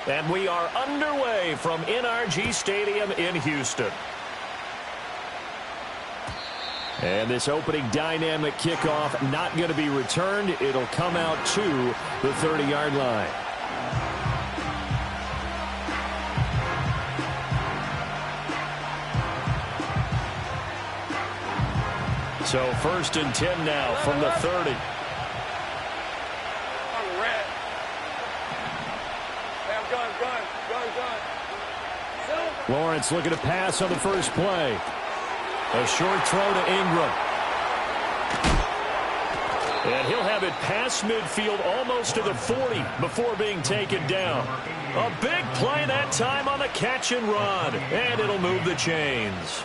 And we are underway from NRG Stadium in Houston. And this opening dynamic kickoff not going to be returned. It'll come out to the 30-yard line. So 1st and 10 now from the 30. Lawrence looking to pass on the first play. A short throw to Ingram. And he'll have it past midfield almost to the 40 before being taken down. A big play that time on the catch and run. And it'll move the chains.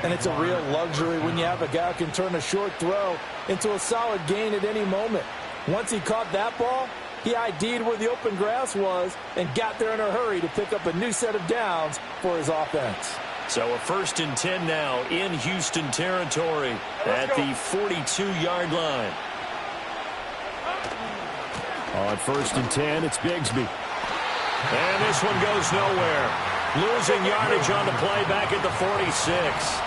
And it's a real luxury when you have a guy who can turn a short throw into a solid gain at any moment. Once he caught that ball, he ID'd where the open grass was and got there in a hurry to pick up a new set of downs for his offense. So a 1st and 10 now in Houston territory at the 42-yard line. On 1st and 10, it's Bigsby. And this one goes nowhere. Losing yardage on the play back at the 46.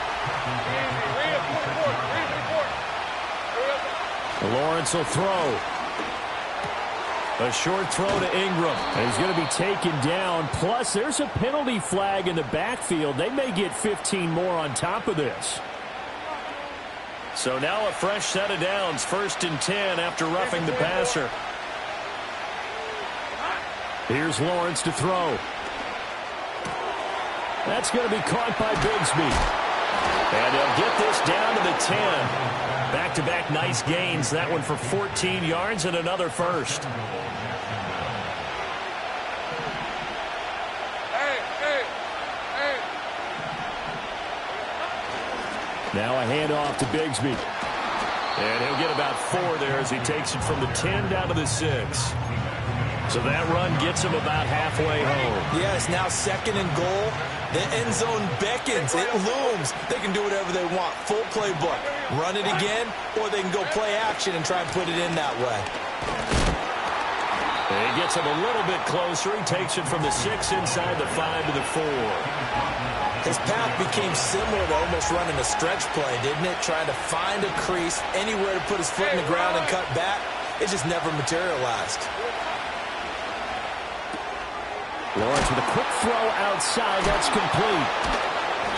Lawrence will throw. A short throw to Ingram. And he's going to be taken down. Plus, there's a penalty flag in the backfield. They may get 15 more on top of this. So now a fresh set of downs. 1st and 10 after roughing the passer. Here's Lawrence to throw. That's going to be caught by Bigsby. And they'll get this down to the 10. Back-to-back nice gains. That one for 14 yards and another first. Now a handoff to Bigsby. And he'll get about 4 there as he takes it from the 10 down to the 6. So that run gets him about halfway home. Yes, now 2nd and goal. The end zone beckons. It looms. They can do whatever they want. Full playbook. Run it again, or they can go play action and try and put it in that way. He gets him a little bit closer. He takes it from the 6 inside the 5 to the 4. His path became similar to almost running a stretch play, didn't it? Trying to find a crease, anywhere to put his foot in the ground and cut back. It just never materialized. Lawrence with a quick throw outside. That's complete.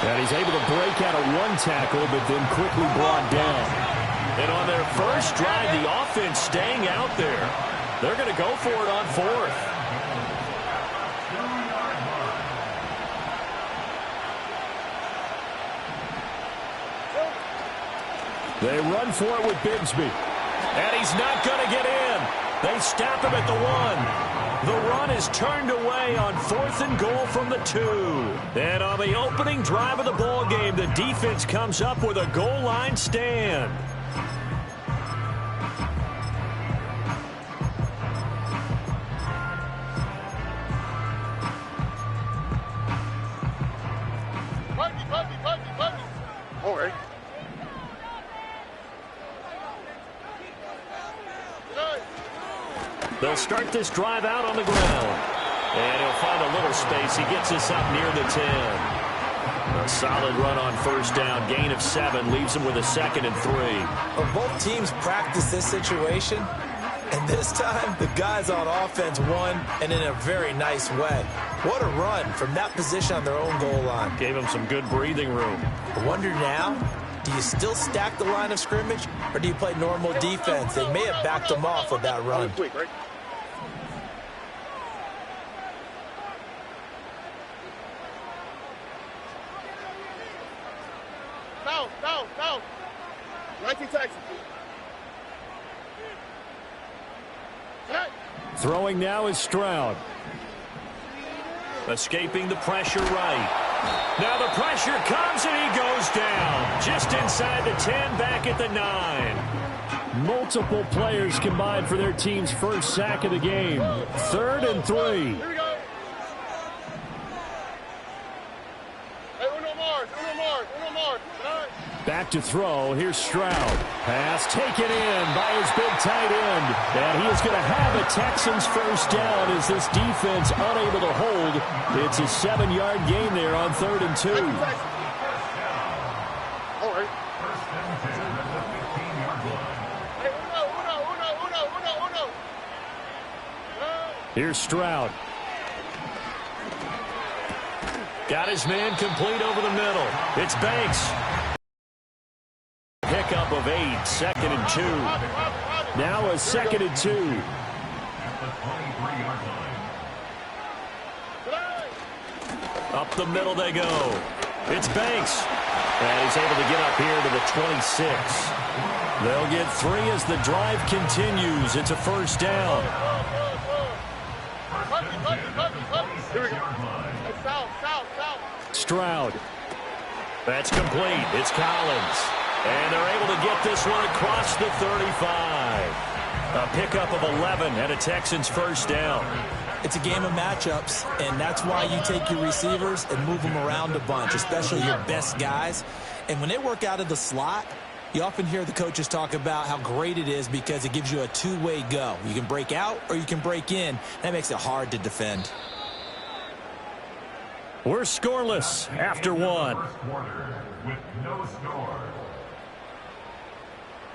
And he's able to break out of one tackle, but then quickly brought down. And on their first drive, the offense staying out there. They're going to go for it on 4th. They run for it with Bigsby. And he's not going to get in. They stop him at the 1. The run is turned away on 4th and goal from the 2. And on the opening drive of the ball game, the defense comes up with a goal line stand. All right. They'll start this drive out on the ground. And he'll find a little space. He gets this up near the 10. A solid run on 1st down. Gain of 7 leaves him with a 2nd and 3. Well, both teams practice this situation. And this time, the guys on offense won, and in a very nice way. What a run from that position on their own goal line. Gave him some good breathing room. I wonder now, do you still stack the line of scrimmage, or do you play normal defense? They may have backed them off with that run. Down. 19 Texans. Throwing now is Stroud. Escaping the pressure right. Now the pressure comes and he goes down. Just inside the 10, back at the 9. Multiple players combined for their team's first sack of the game. 3rd and 3. Here we go. Hey, Uno more. Back back to throw. Here's Stroud. Pass taken in by his big tight end. And he is going to have a Texans first down as this defense unable to hold. It's a 7-yard gain there on 3rd and 2. All right. Here's Stroud. Got his man complete over the middle. It's Banks. Pickup of 8, 2nd and 2. Now a 2nd and 2. Up the middle they go. It's Banks. And he's able to get up here to the 26. They'll get 3 as the drive continues. It's a first down. Here we go. South. Stroud. That's complete. It's Collins. And they're able to get this one across the 35. A pickup of 11 and a Texans first down. It's a game of matchups, and that's why you take your receivers and move them around a bunch, especially your best guys. And when they work out of the slot, you often hear the coaches talk about how great it is because it gives you a two-way go. You can break out or you can break in. That makes it hard to defend. We're scoreless after 1.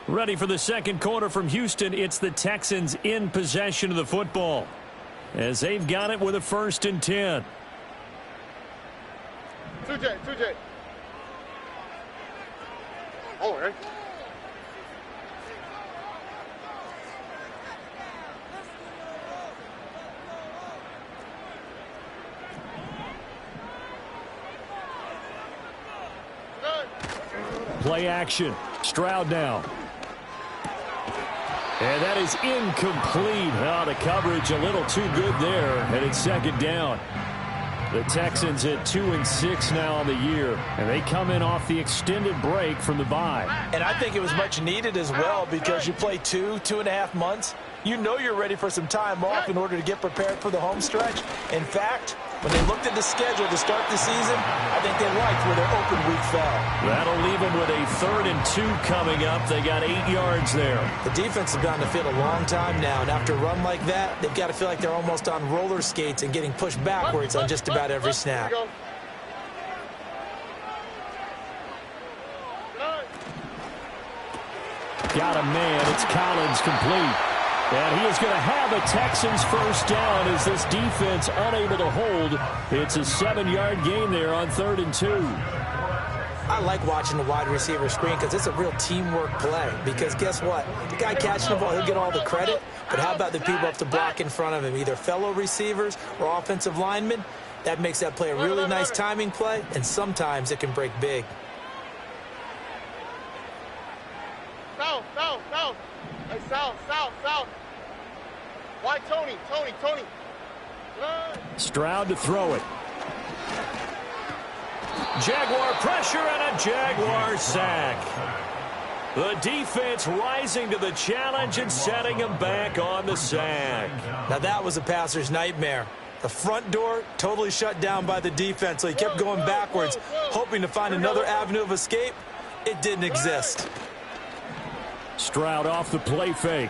Ready for the second quarter from Houston. It's the Texans in possession of the football as they've got it with a 1st and 10. 2J. All right. Play action. Stroud now. And that is incomplete. The coverage a little too good there, and it's 2nd down. The Texans at 2-6 now on the year, and they come in off the extended break from the bye. And I think it was much needed as well because you play 2.5 months. You know you're ready for some time off in order to get prepared for the home stretch. In fact, when they looked at the schedule to start the season, I think they liked where their open week fell. That'll leave them with a 3rd and 2 coming up. They got 8 yards there. The defense has been on the field a long time now, and after a run like that, they've got to feel like they're almost on roller skates and getting pushed backwards on just about every snap. Got a man. It's Collins complete. And he is going to have a Texans first down as this defense unable to hold. It's a 7-yard gain there on 3rd and 2. I like watching the wide receiver screen because it's a real teamwork play. Because guess what? The guy catching the ball, he'll get all the credit. But how about the people up the block in front of him, either fellow receivers or offensive linemen? That makes that play a really nice timing play, and sometimes it can break big. South. Hey, south. Why Tony? Stroud to throw it. Jaguar pressure and a Jaguar sack. The defense rising to the challenge and setting him back on the sack. Now that was a passer's nightmare. The front door totally shut down by the defense, so he kept going backwards, hoping to find another avenue of escape. It didn't exist. Stroud off the play fake.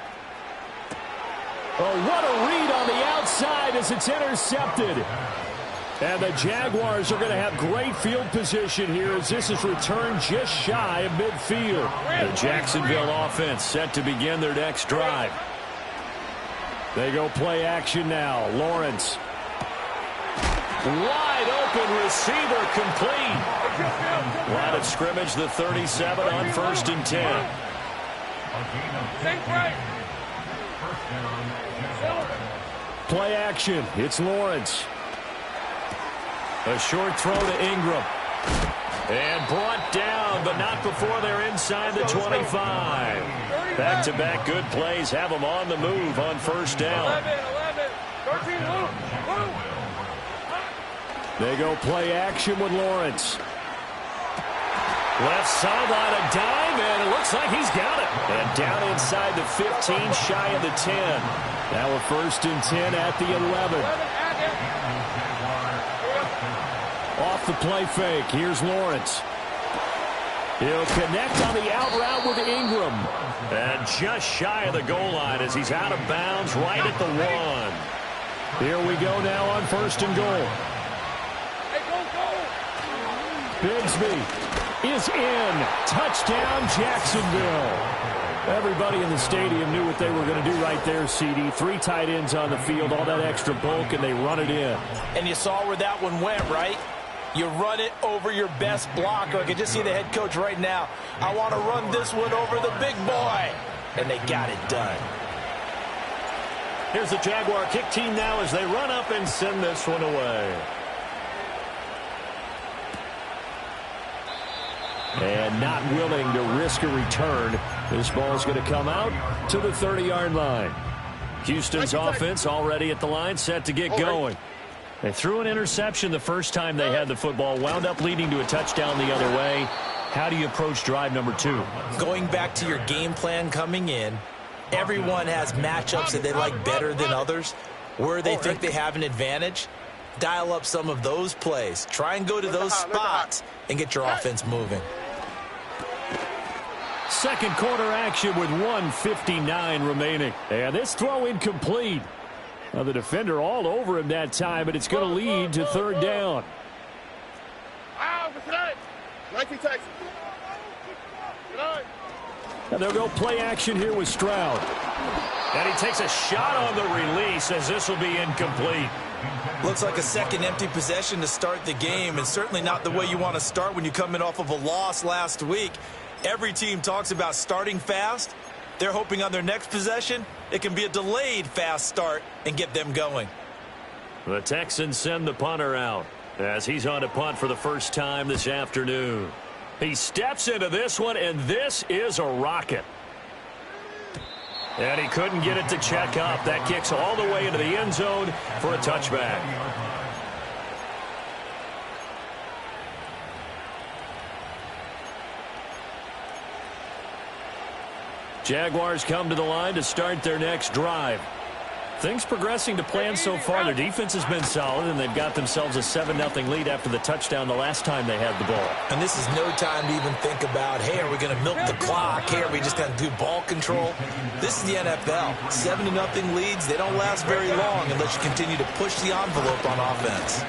Oh, what a read on the outside as it's intercepted. And the Jaguars are going to have great field position here as this is returned just shy of midfield. The Jacksonville offense set to begin their next drive. They go play action now. Lawrence. Wide open receiver complete. Line of scrimmage, the 37 on 1st and 10. Play action. It's Lawrence. A short throw to Ingram. And brought down, but not before they're inside the 25. Back-to-back good plays have them on the move on 1st down. 13, move. They go play action with Lawrence. Left sideline, a dive, and it looks like he's got it. And down inside the 15, shy of the 10. Now a 1st and 10 at the 11. Off the play fake, here's Lawrence. He'll connect on the out route with Ingram. And just shy of the goal line as he's out of bounds right at the 1. Here we go now on 1st and goal. Bigsby is in. Touchdown, Jacksonville. Everybody in the stadium knew what they were going to do right there, CD. 3 tight ends on the field, all that extra bulk, and they run it in. And you saw where that one went, right? You run it over your best blocker. I can just see the head coach right now. I want to run this one over the big boy. And they got it done. Here's the Jaguar kick team now as they run up and send this one away. And not willing to risk a return. This ball's going to come out to the 30-yard line. Houston's offense already at the line, set to get going. They threw an interception the first time they had the football, wound up leading to a touchdown the other way. How do you approach drive number 2? Going back to your game plan coming in, everyone has matchups that they like better than others. Where they think they have an advantage, dial up some of those plays. Try and go to those spots and get your offense moving. Second quarter action with 1:59 remaining. And this throw incomplete. Now the defender all over him that time, but it's going to lead to 3rd down. And they'll go play action here with Stroud. And he takes a shot on the release as this will be incomplete. Looks like a second empty possession to start the game, and certainly not the way you want to start when you're coming off of a loss last week. Every team talks about starting fast. They're hoping on their next possession, it can be a delayed fast start and get them going. The Texans send the punter out as he's on to punt for the first time this afternoon. He steps into this one, and this is a rocket. And he couldn't get it to check up. That kicks all the way into the end zone for a touchback. Jaguars come to the line to start their next drive. Things progressing to plan so far. Their defense has been solid, and they've got themselves a 7-0 lead after the touchdown the last time they had the ball. And this is no time to even think about, hey, are we going to milk the clock? Hey, are we just going to do ball control? This is the NFL. 7-0 leads, they don't last very long unless you continue to push the envelope on offense.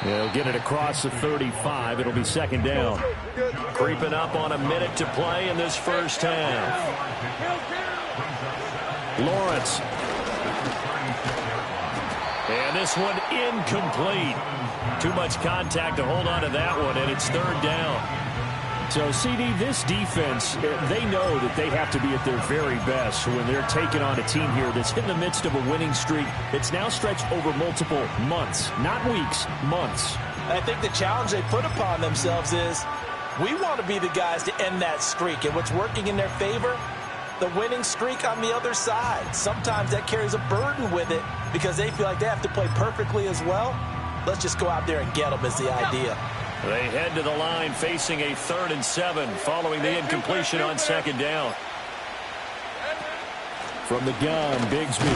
They'll get it across the 35. It'll be 2nd down. Creeping up on a minute to play in this first half. Lawrence. And this one incomplete. Too much contact to hold on to that one, and it's 3rd down. So, CD, this defense, they know that they have to be at their very best when they're taking on a team here that's in the midst of a winning streak. It's now stretched over multiple months, not weeks, months. I think the challenge they put upon themselves is we want to be the guys to end that streak. And what's working in their favor? The winning streak on the other side. Sometimes that carries a burden with it because they feel like they have to play perfectly as well. Let's just go out there and get them is the idea. They head to the line facing a 3rd and 7 following the incompletion on 2nd down. From the gun, Bigsby.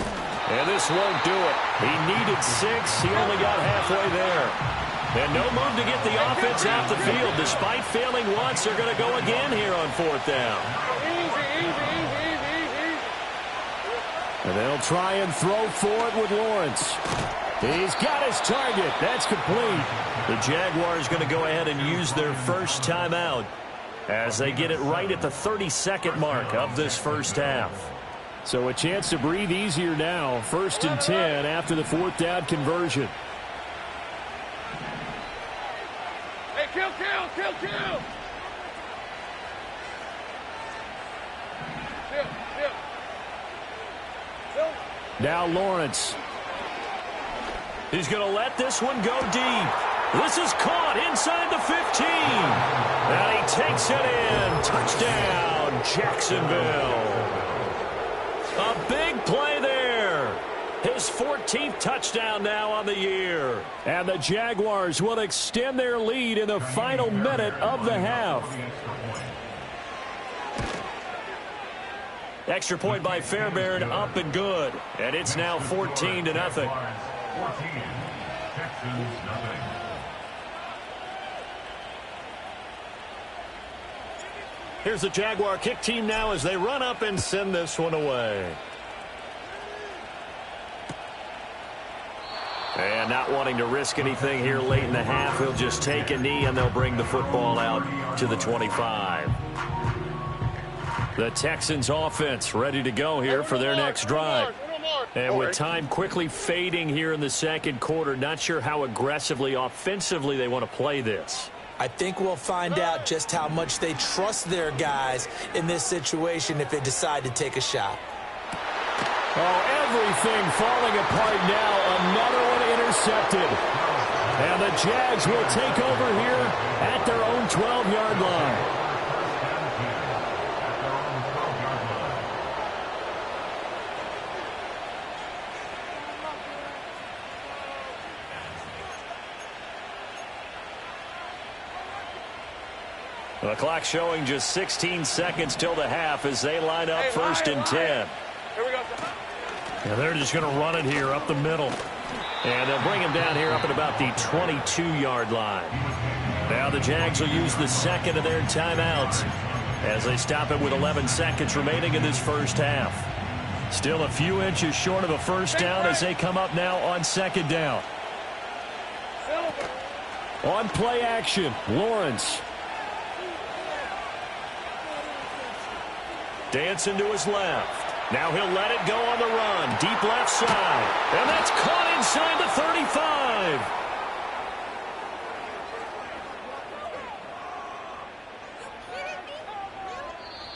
And this won't do it. He needed 6. He only got halfway there. And no move to get the offense out the field. Despite failing once, they're going to go again here on 4th down. And they'll try and throw for it with Lawrence. He's got his target. That's complete. The Jaguars going to go ahead and use their first timeout as they get it right at the 32nd mark of this first half. So a chance to breathe easier now. 1st and 10 after the 4th down conversion. Hey, kill. Now Lawrence. He's going to let this one go deep. This is caught inside the 15. And he takes it in. Touchdown, Jacksonville. A big play there. His 14th touchdown now on the year. And the Jaguars will extend their lead in the final minute of the half. Extra point by Fairbairn, up and good. And it's now 14-0. 14, Texans, Here's the Jaguar kick team now as they run up and send this one away. And not wanting to risk anything here late in the half, he'll just take a knee and they'll bring the football out to the 25. The Texans offense ready to go here for their next drive. And with time quickly fading here in the second quarter, not sure how aggressively, offensively they want to play this. I think we'll find out just how much they trust their guys in this situation if they decide to take a shot. Oh, everything falling apart now. Another one intercepted. And the Jags will take over here at their own 12-yard line. The clock showing just 16 seconds till the half as they line up first and 10. Here we go. And they're just going to run it here up the middle. And they'll bring him down here up at about the 22-yard line. Now the Jags will use the second of their timeouts as they stop it with 11 seconds remaining in this first half. Still a few inches short of a first down as they come up now on second down. On play action, Lawrence. Dancing to his left. Now he'll let it go on the run. Deep left side. And that's caught inside the 35.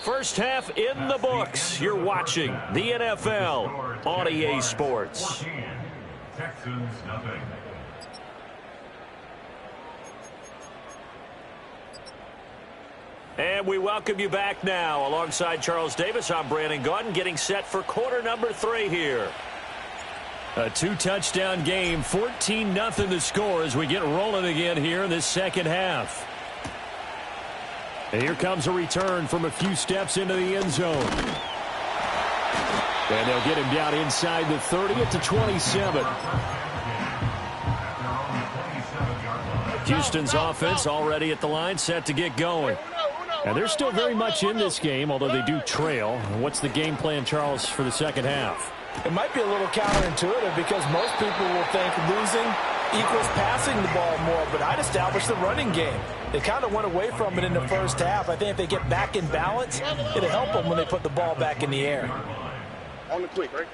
First half in the books. You're watching the NFL on EA Sports. Texans nothing. And we welcome you back now. Alongside Charles Davis, I'm Brandon Gaudin, getting set for quarter number 3 here. A 2-touchdown game, 14-0 the score as we get rolling again here in this second half. And here comes a return from a few steps into the end zone. And they'll get him down inside the 30 at the 27. Houston's offense already at the line, set to get going. And they're still very much in this game, although they do trail. What's the game plan, Charles, for the second half? It might be a little counterintuitive because most people will think losing equals passing the ball more, but I'd establish the running game. They kind of went away from it in the first half. I think if they get back in balance, it'll help them when they put the ball back in the air. On the quick, right?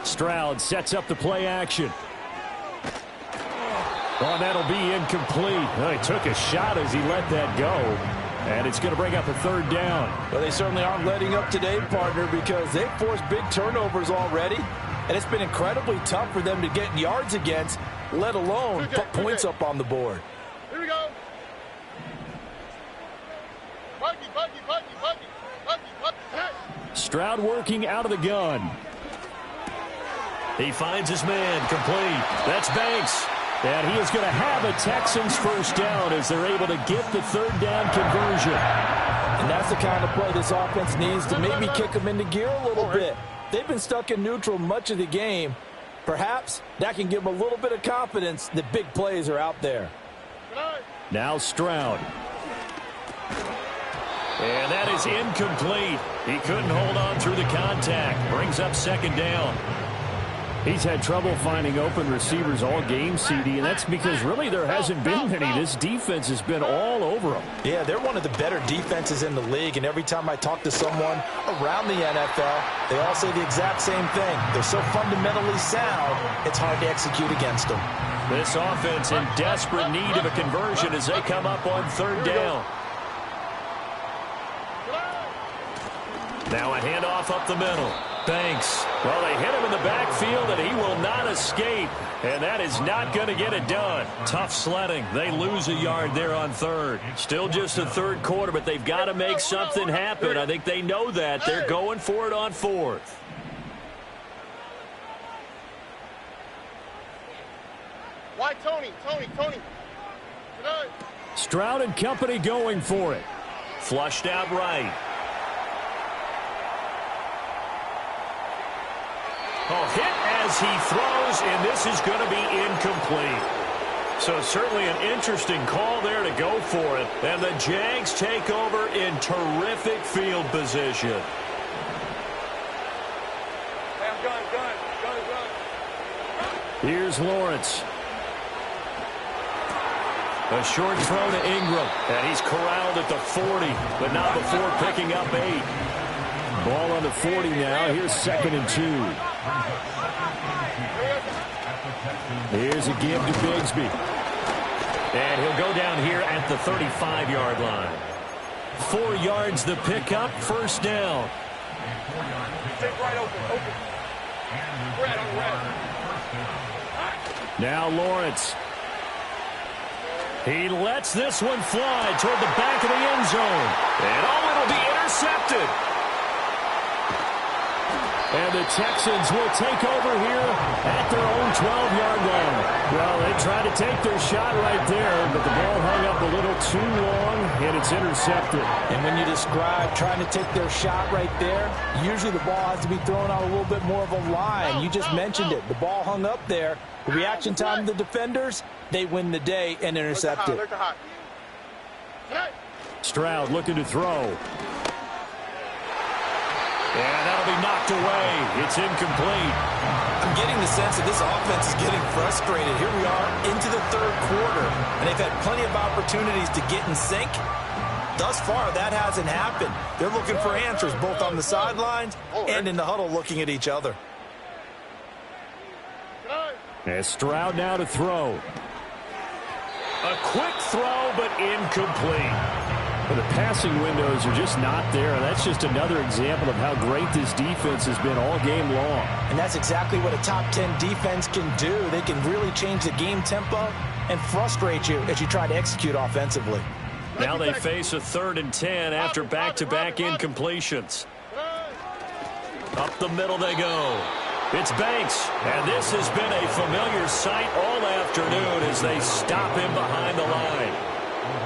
Stroud sets up the play action. Oh, that'll be incomplete. Well, he took a shot as he let that go. And it's going to bring up a third down. Well, they certainly aren't letting up today, partner, because they've forced big turnovers already. And it's been incredibly tough for them to get yards against, let alone put points up on the board. Here we go. Stroud working out of the gun. He finds his man, complete. That's Banks. And he is going to have a Texans first down as they're able to get the third down conversion. And that's the kind of play this offense needs to maybe kick them into gear a little bit. They've been stuck in neutral much of the game. Perhaps that can give them a little bit of confidence that big plays are out there. Now Stroud. And that is incomplete. He couldn't hold on through the contact. Brings up second down. He's had trouble finding open receivers all game, CD, and that's because really there hasn't been many. This defense has been all over them. Yeah, they're one of the better defenses in the league, and every time I talk to someone around the NFL, they all say the exact same thing. They're so fundamentally sound, it's hard to execute against them. This offense in desperate need of a conversion as they come up on third down. Now a handoff up the middle. Banks. Well, they hit him in the backfield, and he will not escape. And that is not going to get it done. Tough sledding. They lose a yard there on third. Still just the third quarter, but they've got to make something happen. I think they know that. They're going for it on fourth. Why Tony? Stroud and company going for it. Flushed out right. Oh, hit as he throws, and this is going to be incomplete. So certainly an interesting call there to go for it. And the Jags take over in terrific field position. Here's Lawrence. A short throw to Ingram. And he's corralled at the 40, but not before picking up 8. Ball on the 40 now. Here's 2nd and 2. Here's a give to Bigsby. And he'll go down here at the 35-yard line. 4 yards the pickup, first down. Now Lawrence. He lets this one fly toward the back of the end zone. And it'll be intercepted. And the Texans will take over here at their own 12-yard line. Well, they tried to take their shot right there, but the ball hung up a little too long, and it's intercepted. And when you describe trying to take their shot right there, usually the ball has to be thrown out a little bit more of a line. You just mentioned it. The ball hung up there. The reaction time of the defenders, they win the day and intercept it. Stroud looking to throw. And that'll be knocked away. It's incomplete. I'm getting the sense that this offense is getting frustrated. Here we are into the third quarter, and they've had plenty of opportunities to get in sync. Thus far, that hasn't happened. They're looking for answers both on the sidelines and in the huddle looking at each other. And Stroud now to throw. A quick throw, but incomplete. Well, the passing windows are just not there. That's just another example of how great this defense has been all game long. And that's exactly what a top 10 defense can do. They can really change the game tempo and frustrate you as you try to execute offensively. Now they face a 3rd and 10 after back-to-back incompletions. Up the middle they go. It's Banks, and this has been a familiar sight all afternoon as they stop him behind the line.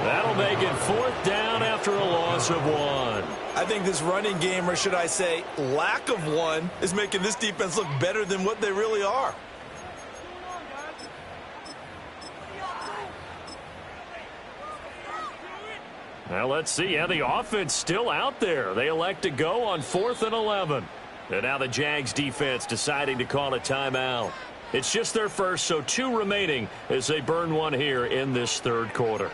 That'll make it 4th down after a loss of 1. I think this running game, or should I say lack of one, is making this defense look better than what they really are. Now let's see how the offense still out there. They elect to go on 4th and 11. And now the Jags defense deciding to call a timeout. It's just their first, so 2 remaining as they burn one here in this third quarter.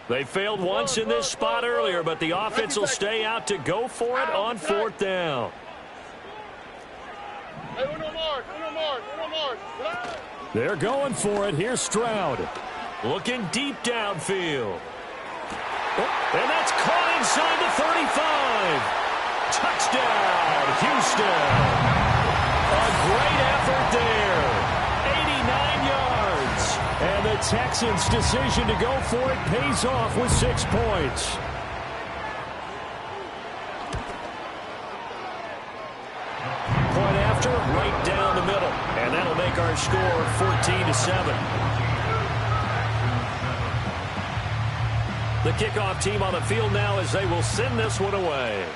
They failed once in this spot earlier, but the offense will stay out to go for it on 4th down. They're going for it. Here's Stroud. Looking deep downfield. And that's caught inside the 35. Touchdown, Houston. A great effort there. 89 yards. And the Texans' decision to go for it pays off with 6 points. Point after, right down the middle. And that'll make our score 14-7. The kickoff team on the field now as they will send this one away.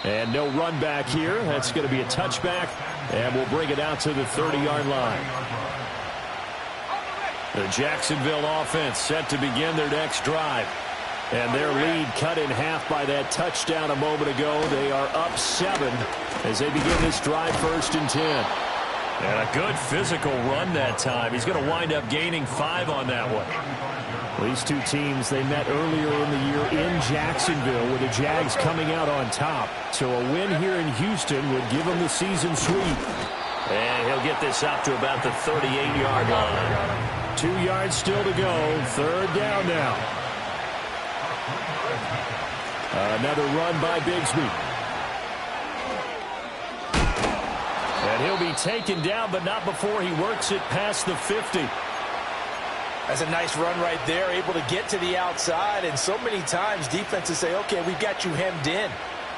And no run back here. That's going to be a touchback. And we'll bring it out to the 30-yard line. The Jacksonville offense set to begin their next drive. And their lead cut in half by that touchdown a moment ago. They are up 7 as they begin this drive 1st and 10. And a good physical run that time. He's going to wind up gaining 5 on that one. These two teams, they met earlier in the year in Jacksonville with the Jags coming out on top. So a win here in Houston would give them the season sweep. And he'll get this up to about the 38-yard line. 2 yards still to go. 3rd down now. Another run by Bigsby. And he'll be taken down, but not before he works it past the 50. That's a nice run right there, able to get to the outside. And so many times defenses say, okay, we've got you hemmed in.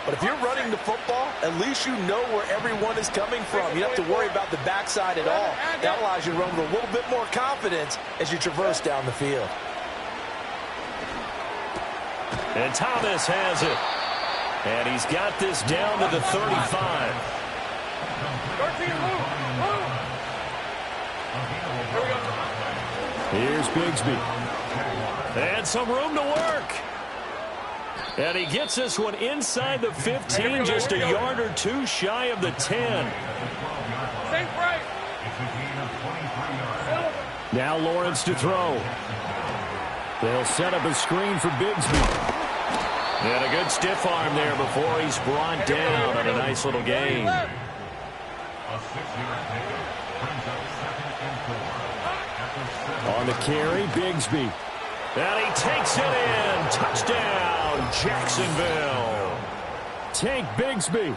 But if you're running the football, at least you know where everyone is coming from. You don't have to worry about the backside at all. That allows you to run with a little bit more confidence as you traverse down the field. And Thomas has it. And he's got this down to the 35. 13, move. Here's Bigsby. And some room to work. And he gets this one inside the 15, just a yard or two shy of the 10. Same right. Now Lawrence to throw. They'll set up a screen for Bigsby. And a good stiff arm there before he's brought down on a nice little gain. On the carry, Bigsby. And he takes it in. Touchdown, Jacksonville. Tank Bigsby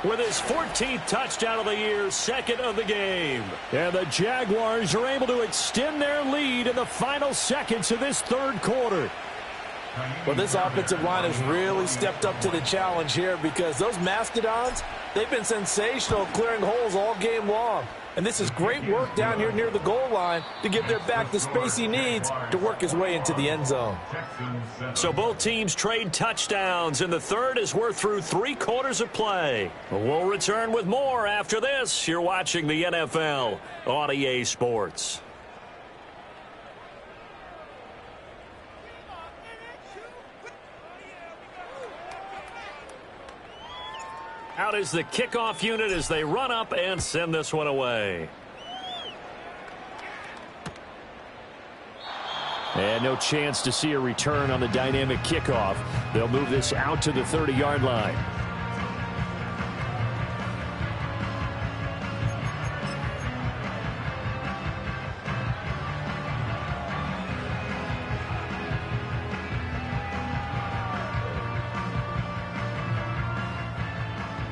With his 14th touchdown of the year, second of the game. And the Jaguars are able to extend their lead in the final seconds of this third quarter. Well, this offensive line has really stepped up to the challenge here because those Mastodons, they've been sensational clearing holes all game long. And this is great work down here near the goal line to give their back the space he needs to work his way into the end zone. So both teams trade touchdowns, and the third as we're through 3 quarters of play. We'll return with more after this. You're watching the NFL on EA Sports. Out is the kickoff unit as they run up and send this one away. And no chance to see a return on the dynamic kickoff. They'll move this out to the 30-yard line.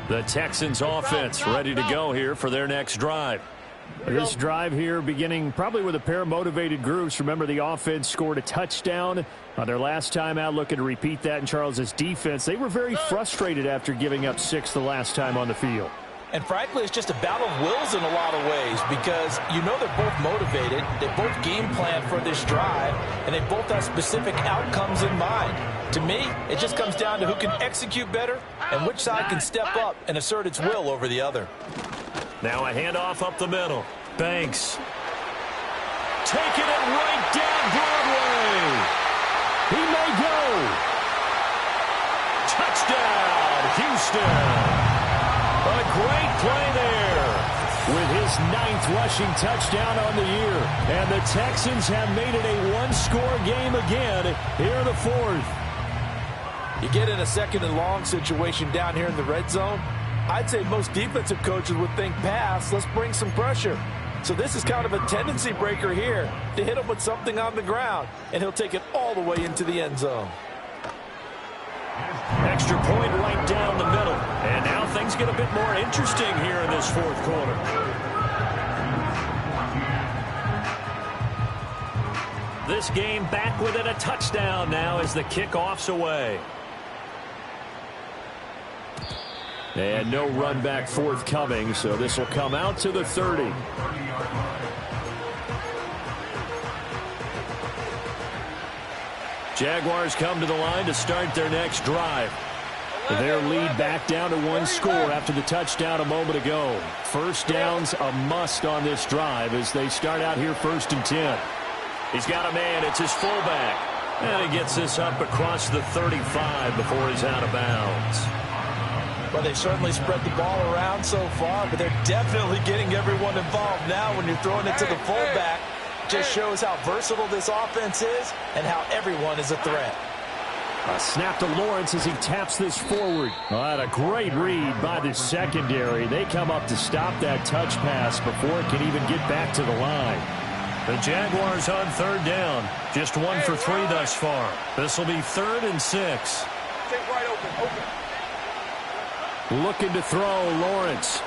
The Texans offense ready to go here for their next drive. This drive here beginning probably with a pair of motivated groups. Remember, the offense scored a touchdown on their last time out. Looking to repeat that in Charles's defense. They were very frustrated after giving up 6 the last time on the field. And frankly, it's just a battle of wills in a lot of ways because you know they're both motivated, they both game plan for this drive, and they both have specific outcomes in mind. To me, it just comes down to who can execute better and which side can step up and assert its will over the other. Now a handoff up the middle. Banks. Taking it right down Broadway. He may go. Touchdown, Houston. A great play there. With his 9th rushing touchdown on the year. And the Texans have made it a one-score game again here in the 4th. You get in a 2nd and long situation down here in the red zone, I'd say most defensive coaches would think pass, let's bring some pressure. So this is kind of a tendency breaker here to hit him with something on the ground, and he'll take it all the way into the end zone. Extra point right down the middle. And now things get a bit more interesting here in this 4th quarter. This game back within a touchdown now as the kickoff's away. And no run back forthcoming, so this will come out to the 30. Jaguars come to the line to start their next drive. Their lead back down to 1 score after the touchdown a moment ago. First down's a must on this drive as they start out here 1st and 10. He's got a man. It's his fullback. And he gets this up across the 35 before he's out of bounds. Well, they've certainly spread the ball around so far, but they're definitely getting everyone involved now when you're throwing it to the fullback. Just shows how versatile this offense is and how everyone is a threat. A snap to Lawrence as he taps this forward. Well, that a great read by the secondary. They come up to stop that touch pass before it can even get back to the line. The Jaguars on 3rd down. Just 1 for 3 thus far. This will be 3rd and 6. Take right open. Looking to throw, Lawrence.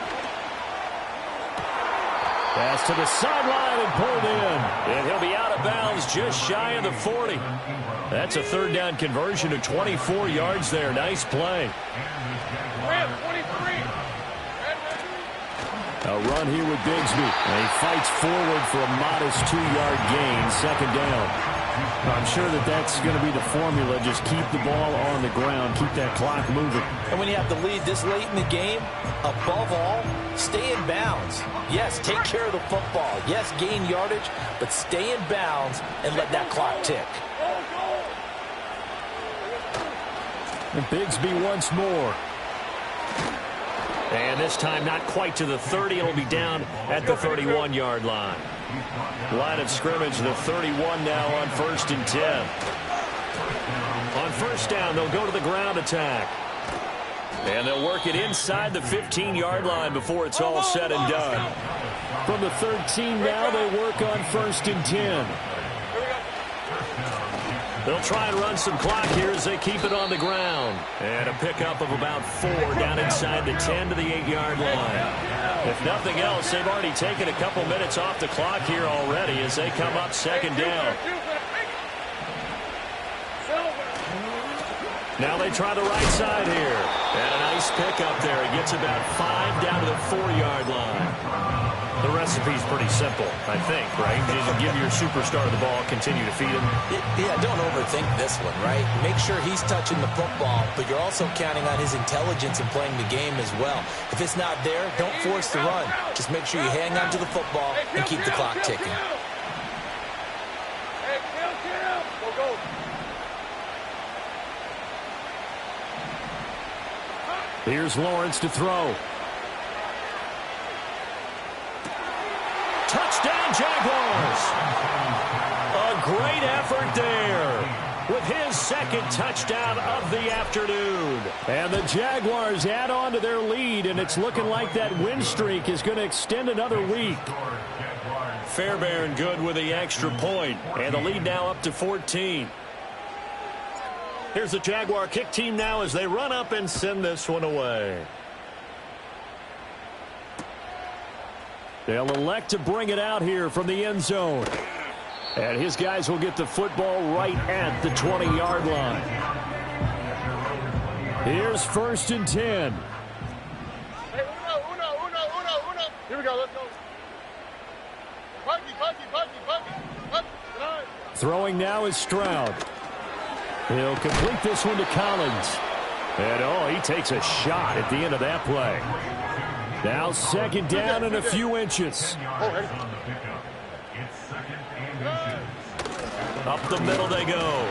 Pass to the sideline and pulled in. And he'll be out of bounds just shy of the 40. That's a 3rd down conversion of 24 yards there. Nice play. Ram, 23. A run here with Bigsby. And he fights forward for a modest 2-yard gain. 2nd down. I'm sure that's going to be the formula. Just keep the ball on the ground. Keep that clock moving. And when you have the lead this late in the game, above all, stay in bounds. Yes, take care of the football. Yes, gain yardage, but stay in bounds and let that clock tick. And Bigsby once more. And this time not quite to the 30. It'll be down at the 31-yard line. Line of scrimmage, the 31 now on 1st and 10. On first down, they'll go to the ground attack. And they'll work it inside the 15-yard line before it's all said and done. From the 13 now, they work on 1st and 10. They'll try and run some clock here as they keep it on the ground. And a pickup of about 4 down inside the 10 to the 8-yard line. If nothing else, they've already taken a couple minutes off the clock here already as they come up 2nd down. Now they try the right side here. And a nice pickup there. It gets about 5 down to the 4-yard line. The recipe's pretty simple, I think, right? Just give your superstar the ball, continue to feed him. Yeah, don't overthink this one, right? Make sure he's touching the football, but you're also counting on his intelligence in playing the game as well. If it's not there, don't force the run. Just make sure you hang on to the football and keep the clock ticking. Here's Lawrence to throw. Touchdown, Jaguars! A great effort there with his 2nd touchdown of the afternoon. And the Jaguars add on to their lead, and it's looking like that win streak is going to extend another week. Fairbairn good with the extra point, and the lead now up to 14. Here's the Jaguar kick team now as they run up and send this one away. They'll elect to bring it out here from the end zone. And his guys will get the football right at the 20-yard line. Here's 1st and 10. Hey, uno. Here we go, let's go. Buggy. Throwing now is Stroud. He'll complete this one to Collins. And, he takes a shot at the end of that play. Now 2nd down and a few inches. Up the middle they go.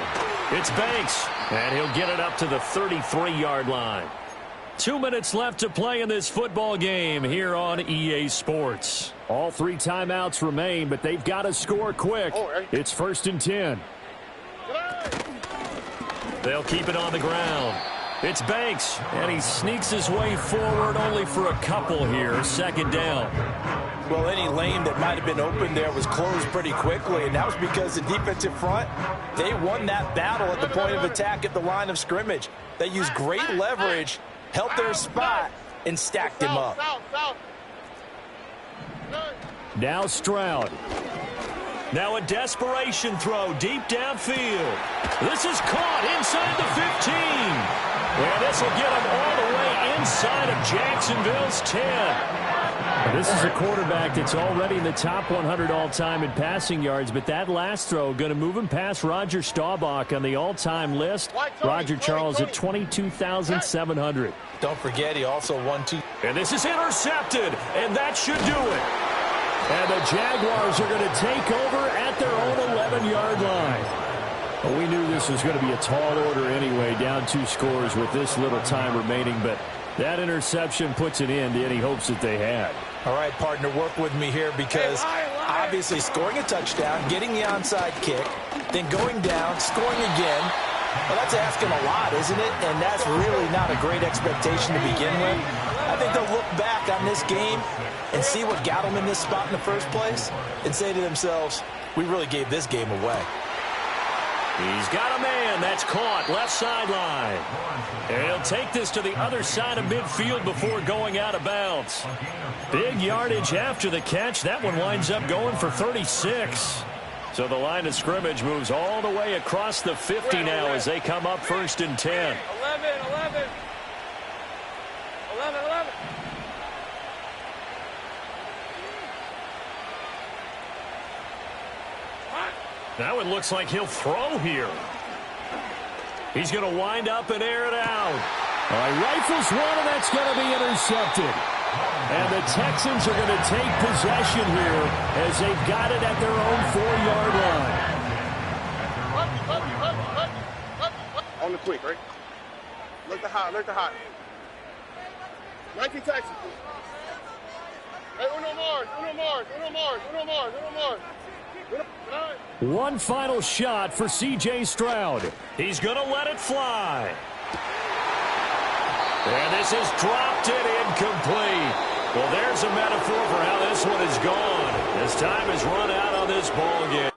It's Banks, and he'll get it up to the 33-yard line. 2 minutes left to play in this football game here on EA Sports. All 3 timeouts remain, but they've got to score quick. It's 1st and 10. They'll keep it on the ground. It's Banks, and he sneaks his way forward only for a couple here. 2nd down. Well, any lane that might have been open there was closed pretty quickly, and that was because the defensive front, they won that battle at the point of attack at the line of scrimmage. They used great leverage, held their spot, and stacked him up. Now Stroud. Now a desperation throw deep downfield. This is caught inside the 15. And this will get him all the way inside of Jacksonville's 10. And this is a quarterback that's already in the top 100 all-time in passing yards, but that last throw going to move him past Roger Staubach on the all-time list. Roger Charles at 22,700. Don't forget, he also won 2. And this is intercepted, and that should do it. And the Jaguars are going to take over at their own 11-yard line. Well, we knew this was going to be a tall order anyway, down 2 scores with this little time remaining, but that interception puts an end to any hopes that they had. All right, partner, work with me here because obviously scoring a touchdown, getting the onside kick, then going down, scoring again. Well, that's asking a lot, isn't it? And that's really not a great expectation to begin with. I think they'll look back on this game and see what got them in this spot in the first place and say to themselves, we really gave this game away. He's got a man that's caught left sideline. And he'll take this to the other side of midfield before going out of bounds. Big yardage after the catch. That one winds up going for 36. So the line of scrimmage moves all the way across the 50 now as they come up 1st and 10. 11. Now it looks like he'll throw here. He's going to wind up and air it out. All right, rifles one, and that's going to be intercepted. And the Texans are going to take possession here as they've got it at their own 4-yard line. On the quick, right? Look the hot. 19 Texans. Hey, Uno Mars. One final shot for C.J. Stroud. He's going to let it fly. And this is dropped it incomplete. Well, there's a metaphor for how this one is gone. As time has run out on this ball game.